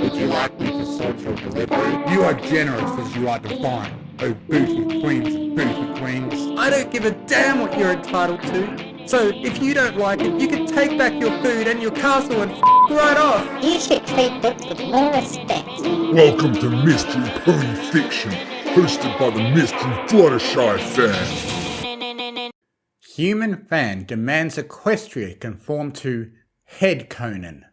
Would you like me to sort your delivery? You are generous as you are divine, oh booty queens and booty queens. I don't give a damn what you're entitled to. So if you don't like it, you can take back your food and your castle and right off. You should treat books with more respect. Welcome to Mystery Pony Fiction, hosted by the Mystery Fluttershy fan. Human fan demands Equestria conform to Head Conan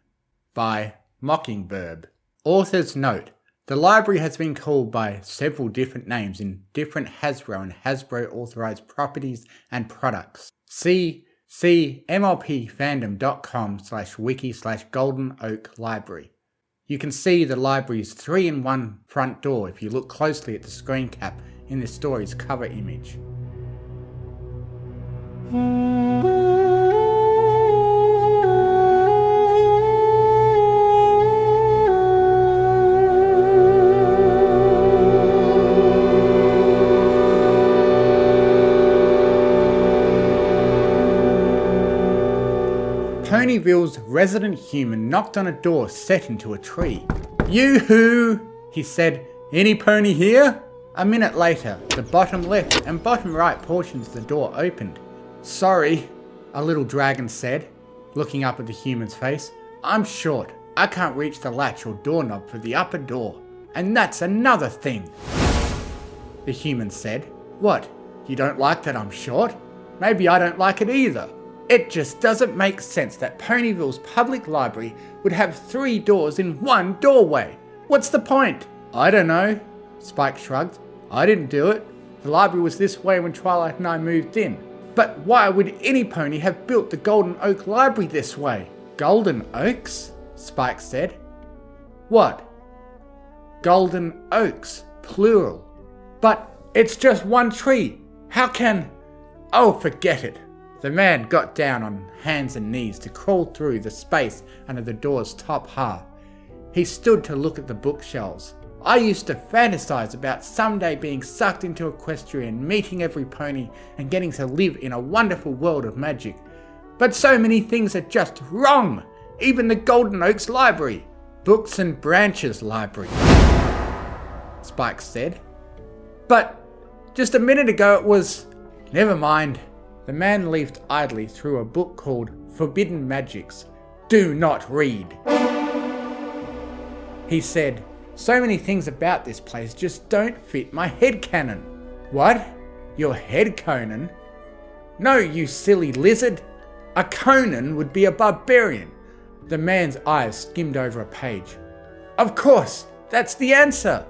by Mockingbirb. Author's note: the library has been called by several different names in different Hasbro and Hasbro authorized properties and products. See mlpfandom.com/wiki/Golden Oak Library. You can see the library's 3-in-1 front door if you look closely at the screen cap in this story's cover image. Ponyville's resident human knocked on a door set into a tree. "Yoo-hoo!" he said. "Any pony here?" A minute later, the bottom left and bottom right portions of the door opened. "Sorry," a little dragon said, looking up at the human's face. "I'm short. I can't reach the latch or doorknob for the upper door. And that's another thing." The human said. "What? You don't like that I'm short? Maybe I don't like it either. It just doesn't make sense that Ponyville's public library would have 3 doors in one doorway. What's the point?" "I don't know," Spike shrugged. "I didn't do it. The library was this way when Twilight and I moved in. But why would any pony have built the Golden Oak Library this way?" "Golden Oaks?" Spike said. "What?" "Golden Oaks, plural. But it's just one tree. How can—" "Oh, forget it." The man got down on hands and knees to crawl through the space under the door's top half. He stood to look at the bookshelves. "I used to fantasize about someday being sucked into Equestria and meeting every pony and getting to live in a wonderful world of magic. But so many things are just wrong. Even the Golden Oaks Library. Books and Branches Library," Spike said. "But just a minute ago it was—" "Never mind." The man leafed idly through a book called Forbidden Magics. "Do not read." He said, "So many things about this place just don't fit my headcanon." "What? Your head Conan?" "No, you silly lizard. A Conan would be a barbarian." The man's eyes skimmed over a page. "Of course, that's the answer."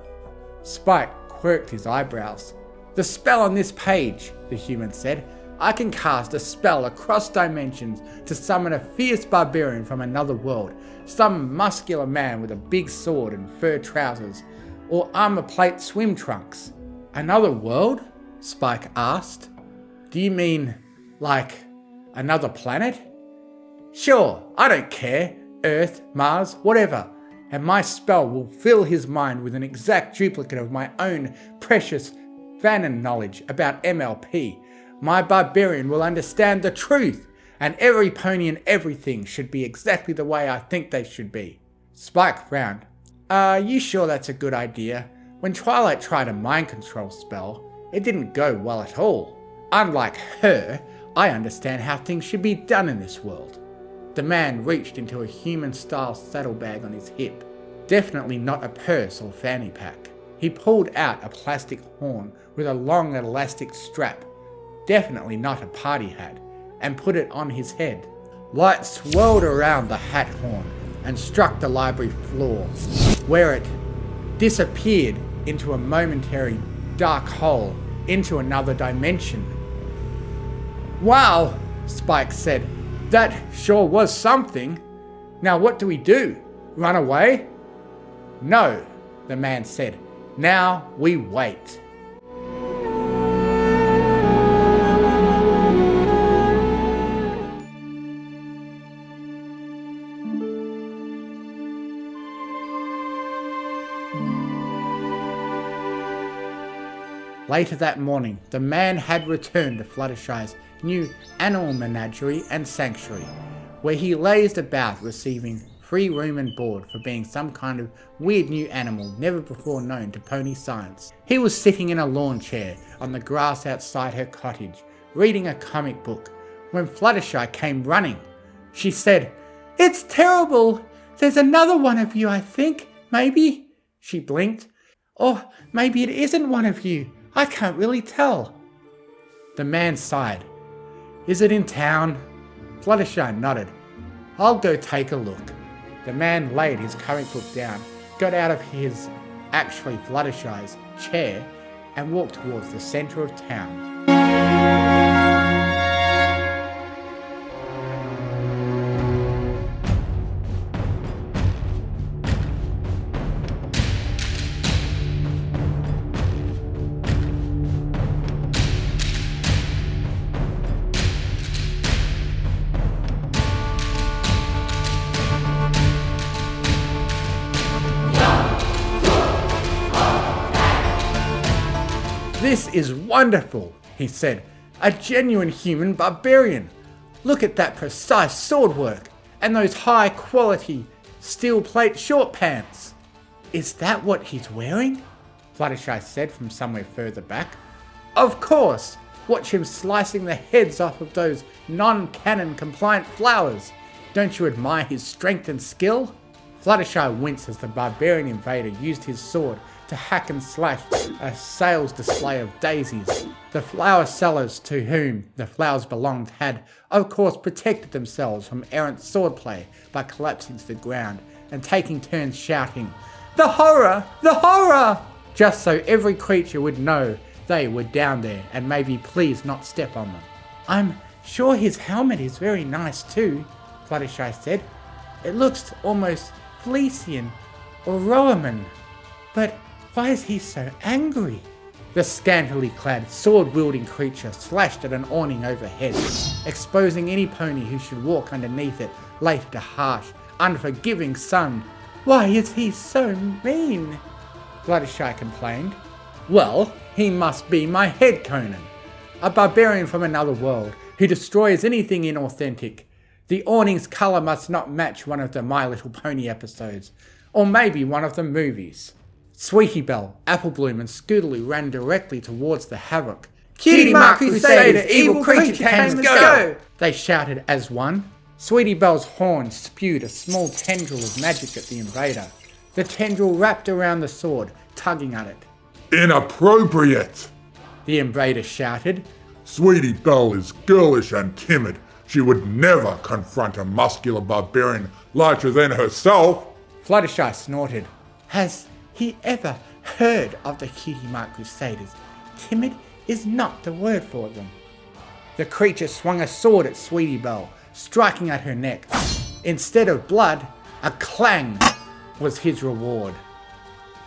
Spike quirked his eyebrows. "The spell on this page," the human said. "I can cast a spell across dimensions to summon a fierce barbarian from another world, some muscular man with a big sword and fur trousers, or armor plate swim trunks." "Another world?" Spike asked. "Do you mean, like, another planet?" "Sure, I don't care. Earth, Mars, whatever. And my spell will fill his mind with an exact duplicate of my own precious fanon knowledge about MLP. My barbarian will understand the truth, and every pony and everything should be exactly the way I think they should be." Spike frowned. "Are you sure that's a good idea? When Twilight tried a mind control spell, it didn't go well at all. Unlike her, I understand how things should be done in this world." The man reached into a human-style saddlebag on his hip. Definitely not a purse or fanny pack. He pulled out a plastic horn with a long elastic strap. Definitely not a party hat, and put it on his head. Light swirled around the hat horn and struck the library floor, where it disappeared into a momentary dark hole into another dimension. "Wow," Spike said. "That sure was something. Now what do we do? Run away?" "No," the man said. "Now we wait." Later that morning, the man had returned to Fluttershy's new animal menagerie and sanctuary, where he lazed about receiving free room and board for being some kind of weird new animal never before known to pony science. He was sitting in a lawn chair on the grass outside her cottage, reading a comic book, when Fluttershy came running. She said, "It's terrible! There's another one of you, I think, maybe." She blinked. "Or maybe it isn't one of you. I can't really tell." The man sighed. "Is it in town?" Fluttershy nodded. "I'll go take a look." The man laid his comic book down, got out of his, actually Fluttershy's, chair and walked towards the centre of town. "This is wonderful," he said. "A genuine human barbarian. Look at that precise sword work and those high quality steel plate short pants." "Is that what he's wearing?" Fluttershy said from somewhere further back. "Of course! Watch him slicing the heads off of those non-canon compliant flowers. Don't you admire his strength and skill?" Fluttershy winced as the barbarian invader used his sword to hack and slash a sales display of daisies. The flower sellers to whom the flowers belonged had, of course, protected themselves from errant swordplay by collapsing to the ground and taking turns shouting, "The horror! The horror!" just so every creature would know they were down there and maybe please not step on them. "I'm sure his helmet is very nice too," Fluttershy said. "It looks almost Felician or Roman. But why is he so angry?" The scantily clad, sword-wielding creature slashed at an awning overhead, exposing any pony who should walk underneath it later to harsh, unforgiving sun. "Why is he so mean?" Fluttershy complained. "Well, he must be my head Conan, a barbarian from another world who destroys anything inauthentic. The awning's colour must not match one of the My Little Pony episodes, or maybe one of the movies." Sweetie Belle, Applebloom and Scootaloo ran directly towards the havoc. "Cutie Mark Crusader, evil creature tames, go!" they shouted as one. Sweetie Belle's horn spewed a small tendril of magic at the invader. The tendril wrapped around the sword, tugging at it. Inappropriate! The invader shouted. Sweetie Belle is girlish and timid. She would never confront a muscular barbarian larger than herself. Fluttershy snorted. "Has he ever heard of the Cutie Mark Crusaders? Timid is not the word for them." The creature swung a sword at Sweetie Belle, striking at her neck. Instead of blood, a clang was his reward.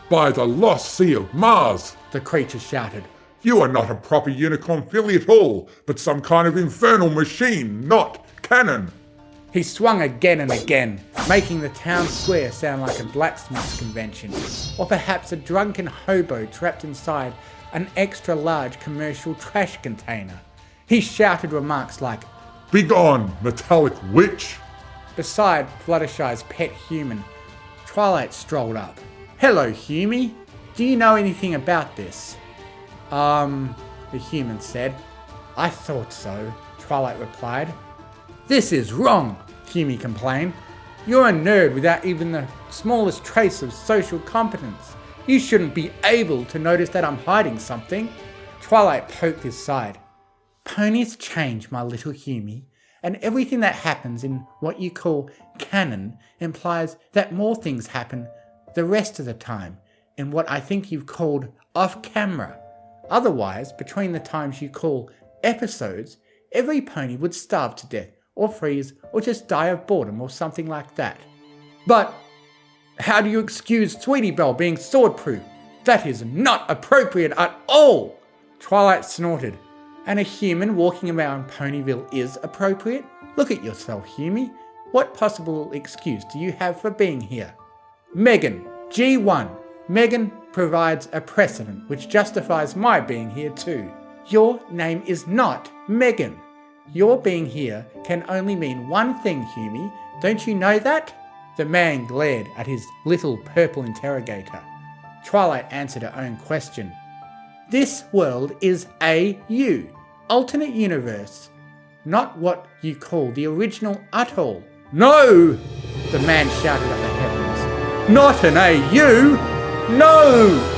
"By the lost sea of Mars," the creature shouted. "you are not a proper unicorn filly at all, but some kind of infernal machine, not canon." He swung again and again, making the town square sound like a blacksmith's convention, or perhaps a drunken hobo trapped inside an extra-large commercial trash container. He shouted remarks like, "Begone, metallic witch!" Beside Fluttershy's pet human, Twilight strolled up. "Hello, Humie. Do you know anything about this?" The human said. "I thought so," Twilight replied. "This is wrong," Humie complained. "You're a nerd without even the smallest trace of social competence. You shouldn't be able to notice that I'm hiding something." Twilight poked his side. "Ponies change, my little Humie, and everything that happens in what you call canon implies that more things happen the rest of the time in what I think you've called off-camera. Otherwise, between the times you call episodes, every pony would starve to death, or freeze, or just die of boredom or something like that." "But how do you excuse Sweetie Belle being swordproof? That is not appropriate at all!" Twilight snorted. "And a human walking around Ponyville is appropriate? Look at yourself, Humie. What possible excuse do you have for being here?" "Megan, G1. Megan provides a precedent which justifies my being here too. Your name is not Megan. Your being here can only mean one thing, Humie. Don't you know that?" The man glared at his little purple interrogator. Twilight answered her own question. This world is AU, alternate universe, not what you call the original Atoll. No! The man shouted at the heavens. Not an AU! No!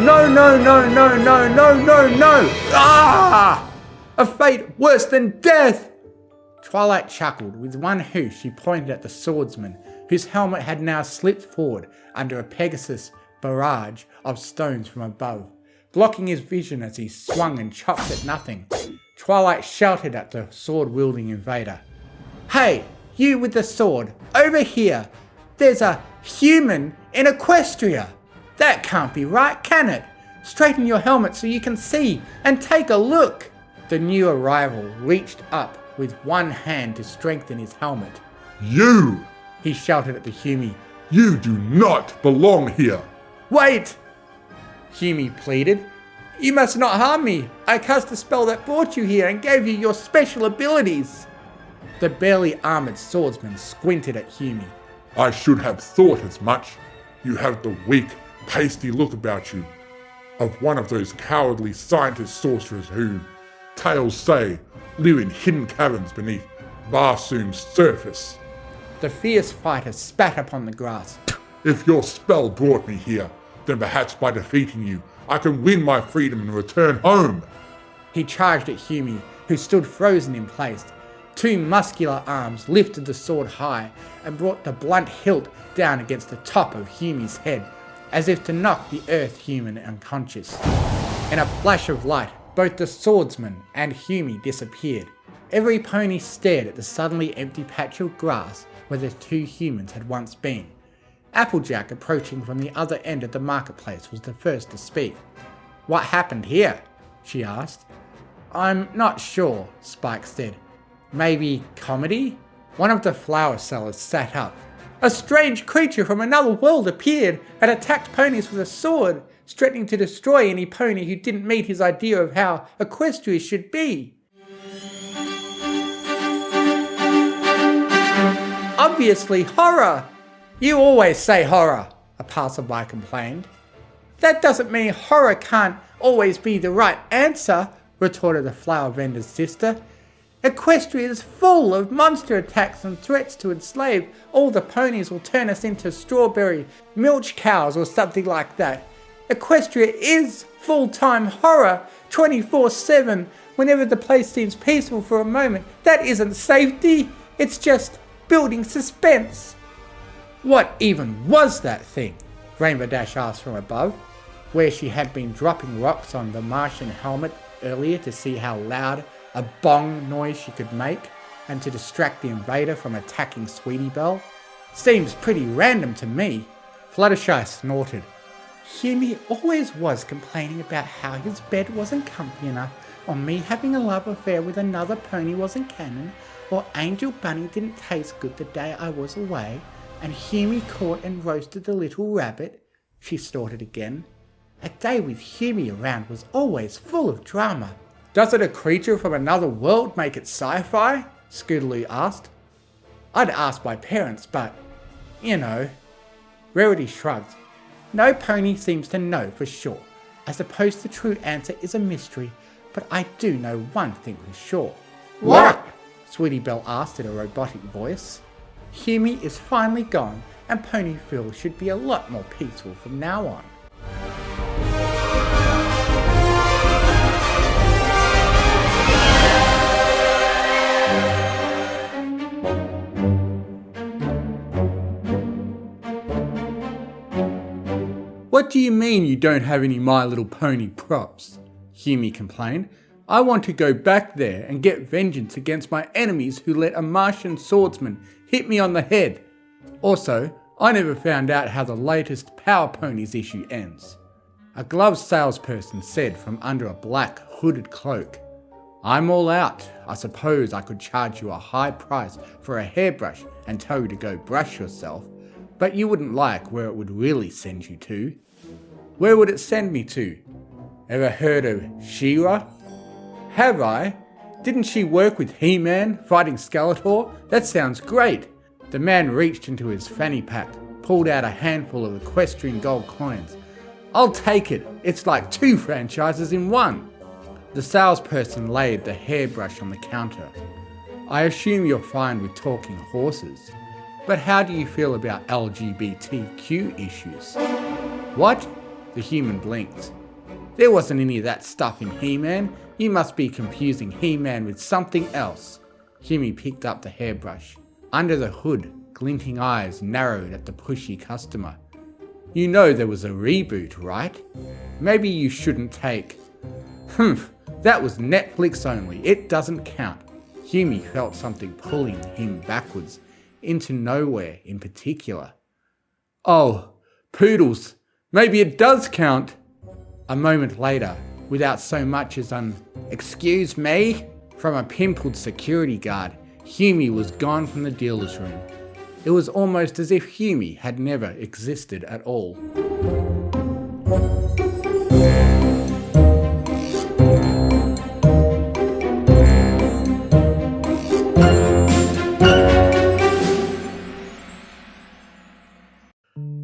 No, no, no, no, no, no, no, no! Ah! A fate worse than death! Twilight chuckled. With one hoof she pointed at the swordsman, whose helmet had now slipped forward under a Pegasus barrage of stones from above, blocking his vision as he swung and chopped at nothing. Twilight shouted at the sword-wielding invader. Hey, you with the sword, over here! There's a human in Equestria! That can't be right, can it? Straighten your helmet so you can see, and take a look! The new arrival reached up with one hand to strengthen his helmet. You! He shouted at the Hume. You do not belong here! Wait! Hume pleaded. You must not harm me. I cast a spell that brought you here and gave you your special abilities. The barely armoured swordsman squinted at Hume. I should have thought as much. You have the weak, pasty look about you of one of those cowardly scientist sorcerers who, tales say, live in hidden caverns beneath Barsoom's surface. The fierce fighter spat upon the grass. If your spell brought me here, then perhaps by defeating you, I can win my freedom and return home. He charged at Hume, who stood frozen in place. Two muscular arms lifted the sword high and brought the blunt hilt down against the top of Hume's head, as if to knock the earth human unconscious. In a flash of light, both the swordsman and Hume disappeared. Every pony stared at the suddenly empty patch of grass where the two humans had once been. Applejack, approaching from the other end of the marketplace, was the first to speak. What happened here? She asked. I'm not sure, Spike said. Maybe comedy? One of the flower sellers sat up. A strange creature from another world appeared and attacked ponies with a sword, threatening to destroy any pony who didn't meet his idea of how Equestria should be. Obviously horror! You always say horror, a passerby complained. That doesn't mean horror can't always be the right answer, retorted the flower vendor's sister. Equestria is full of monster attacks and threats to enslave all the ponies or turn us into strawberry milch cows or something like that. Equestria is full-time horror, 24/7, whenever the place seems peaceful for a moment. That isn't safety, it's just building suspense. What even was that thing? Rainbow Dash asked from above, where she had been dropping rocks on the Martian helmet earlier to see how loud a bong noise she could make and to distract the invader from attacking Sweetie Belle. Seems pretty random to me. Fluttershy snorted. Hume always was complaining about how his bed wasn't comfy enough, or me having a love affair with another pony wasn't canon, or Angel Bunny didn't taste good the day I was away, and Hume caught and roasted the little rabbit. She snorted again. A day with Hume around was always full of drama. Doesn't a creature from another world make it sci-fi? Scootaloo asked. I'd ask my parents, but, you know. Rarity shrugged. No pony seems to know for sure. I suppose the true answer is a mystery, but I do know one thing for sure. What? Sweetie Belle asked in a robotic voice. Hume is finally gone, and Ponyville should be a lot more peaceful from now on. What do you mean you don't have any My Little Pony props? Hume complained. I want to go back there and get vengeance against my enemies who let a Martian swordsman hit me on the head. Also, I never found out how the latest Power Ponies issue ends. A glove salesperson said from under a black hooded cloak. I'm all out. I suppose I could charge you a high price for a hairbrush and tell you to go brush yourself, but you wouldn't like where it would really send you to. Where would it send me to? Ever heard of She-Ra? Have I? Didn't she work with He-Man fighting Skeletor? That sounds great. The man reached into his fanny pack, pulled out a handful of Equestrian gold coins. "I'll take it. It's like 2 franchises in one." The salesperson laid the hairbrush on the counter. "I assume you're fine with talking horses, but how do you feel about LGBTQ issues?" "What?" The human blinked. "There wasn't any of that stuff in He-Man. You must be confusing He-Man with something else." Hughie picked up the hairbrush. Under the hood, glinting eyes narrowed at the pushy customer. "You know there was a reboot, right? Maybe you shouldn't take..." "Humph, that was Netflix only. It doesn't count." Hughie felt something pulling him backwards, into nowhere in particular. "Oh, poodles, maybe it does count." A moment later, without so much as an "excuse me" from a pimpled security guard, Hughie was gone from the dealer's room. It was almost as if Hughie had never existed at all.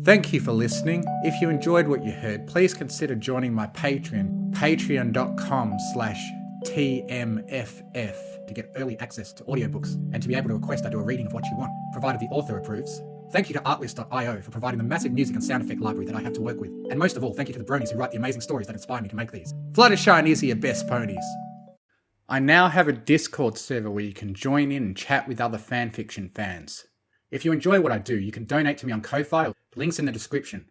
Thank you for listening. If you enjoyed what you heard, please consider joining my Patreon, patreon.com/TMFF, to get early access to audiobooks and to be able to request I do a reading of what you want, provided the author approves. Thank you to Artlist.io for providing the massive music and sound effect library that I have to work with. And most of all, thank you to the bronies who write the amazing stories that inspire me to make these. Fluttershy and Izzy are best ponies. I now have a Discord server where you can join in and chat with other fanfiction fans. If you enjoy what I do, you can donate to me on Ko-Fi, links in the description.